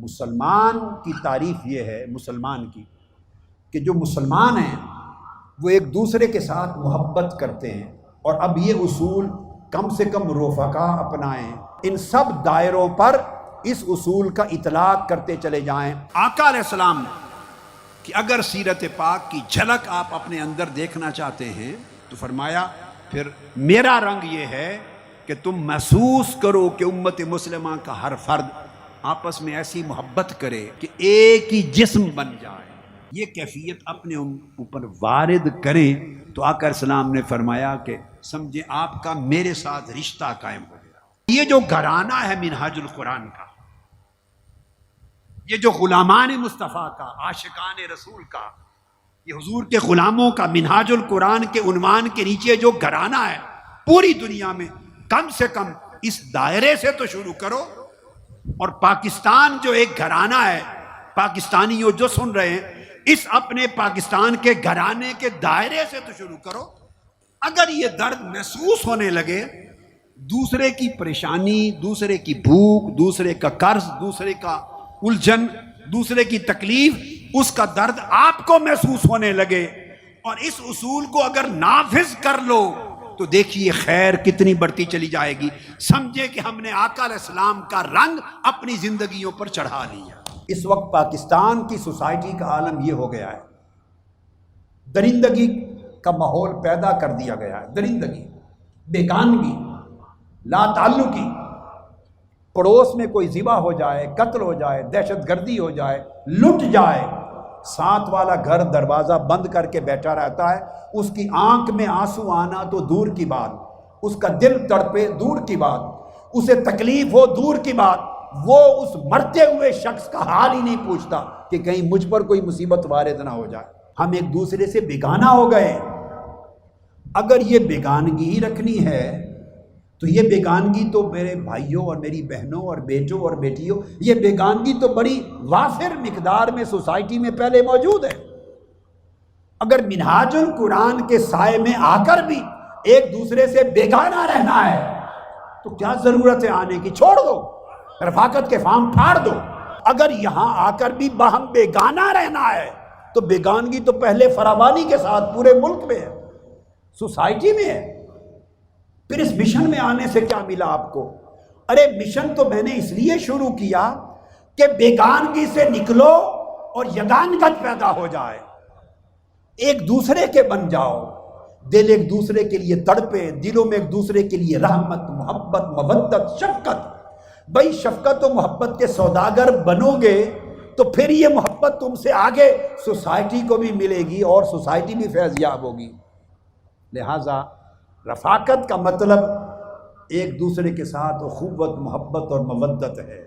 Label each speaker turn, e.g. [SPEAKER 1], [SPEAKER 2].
[SPEAKER 1] مسلمان کی تعریف یہ ہے مسلمان کی کہ جو مسلمان ہیں وہ ایک دوسرے کے ساتھ محبت کرتے ہیں، اور اب یہ اصول کم سے کم رفقا اپنائیں، ان سب دائروں پر اس اصول کا اطلاق کرتے چلے جائیں۔ آقا علیہ السلام کہ اگر سیرت پاک کی جھلک آپ اپنے اندر دیکھنا چاہتے ہیں تو فرمایا پھر میرا رنگ یہ ہے کہ تم محسوس کرو کہ امت مسلمہ کا ہر فرد آپس میں ایسی محبت کرے کہ ایک ہی جسم بن جائے، یہ کیفیت اپنے اوپر وارد کریں۔ تو آقا علیہ السلام نے فرمایا کہ سمجھے آپ کا میرے ساتھ رشتہ قائم ہو گیا۔ یہ جو گھرانہ ہے منہاج القرآن کا، یہ جو غلامان مصطفیٰ کا، عاشقان رسول کا، یہ حضور کے غلاموں کا منہاج القرآن کے عنوان کے نیچے جو گھرانہ ہے، پوری دنیا میں کم سے کم اس دائرے سے تو شروع کرو۔ اور پاکستان جو ایک گھرانہ ہے، پاکستانیوں جو سن رہے ہیں، اس اپنے پاکستان کے گھرانے کے دائرے سے تو شروع کرو۔ اگر یہ درد محسوس ہونے لگے، دوسرے کی پریشانی، دوسرے کی بھوک، دوسرے کا قرض، دوسرے کا الجھن، دوسرے کی تکلیف، اس کا درد آپ کو محسوس ہونے لگے، اور اس اصول کو اگر نافذ کر لو تو دیکھیے خیر کتنی بڑھتی چلی جائے گی۔ سمجھے کہ ہم نے آقا علیہ السلام کا رنگ اپنی زندگیوں پر چڑھا لیا۔ اس وقت پاکستان کی سوسائٹی کا عالم یہ ہو گیا ہے، درندگی کا ماحول پیدا کر دیا گیا ہے۔ درندگی، بیگانگی، لا تعلقی، پڑوس میں کوئی ذبح ہو جائے، قتل ہو جائے، دہشت گردی ہو جائے، لٹ جائے، ساتھ والا گھر دروازہ بند کر کے بیٹھا رہتا ہے، اس کی آنکھ میں آنسو آنا تو دور کی بات، اس کا دل تڑپے دور کی بات، اسے تکلیف ہو دور کی بات، وہ اس مرتے ہوئے شخص کا حال ہی نہیں پوچھتا کہ کہیں مجھ پر کوئی مصیبت وارد نہ ہو جائے۔ ہم ایک دوسرے سے بیگانہ ہو گئے۔ اگر یہ بیگانگی ہی رکھنی ہے تو یہ بیگانگی تو میرے بھائیوں اور میری بہنوں اور بیٹوں اور بیٹیوں، یہ بیگانگی تو بڑی وافر مقدار میں سوسائٹی میں پہلے موجود ہے۔ اگر منہاج القرآن کے سائے میں آ کر بھی ایک دوسرے سے بیگانہ رہنا ہے تو کیا ضرورت ہے آنے کی؟ چھوڑ دو، رفاقت کے فام پھاڑ دو۔ اگر یہاں آ کر بھی باہم بیگانہ رہنا ہے تو بیگانگی تو پہلے فراوانی کے ساتھ پورے ملک میں ہے، سوسائٹی میں ہے۔ پھر اس مشن میں آنے سے کیا ملا آپ کو؟ ارے مشن تو میں نے اس لیے شروع کیا کہ بیگانگی سے نکلو اور یگانگت پیدا ہو جائے، ایک دوسرے کے بن جاؤ، دل ایک دوسرے کے لیے تڑپے، دلوں میں ایک دوسرے کے لیے رحمت، محبت، مودت، شفقت۔ بھائی شفقت و محبت کے سوداگر بنو گے تو پھر یہ محبت تم سے آگے سوسائٹی کو بھی ملے گی اور سوسائٹی بھی فیضیاب ہوگی۔ لہٰذا رفاقت کا مطلب ایک دوسرے کے ساتھ اخوت، محبت اور مودت ہے۔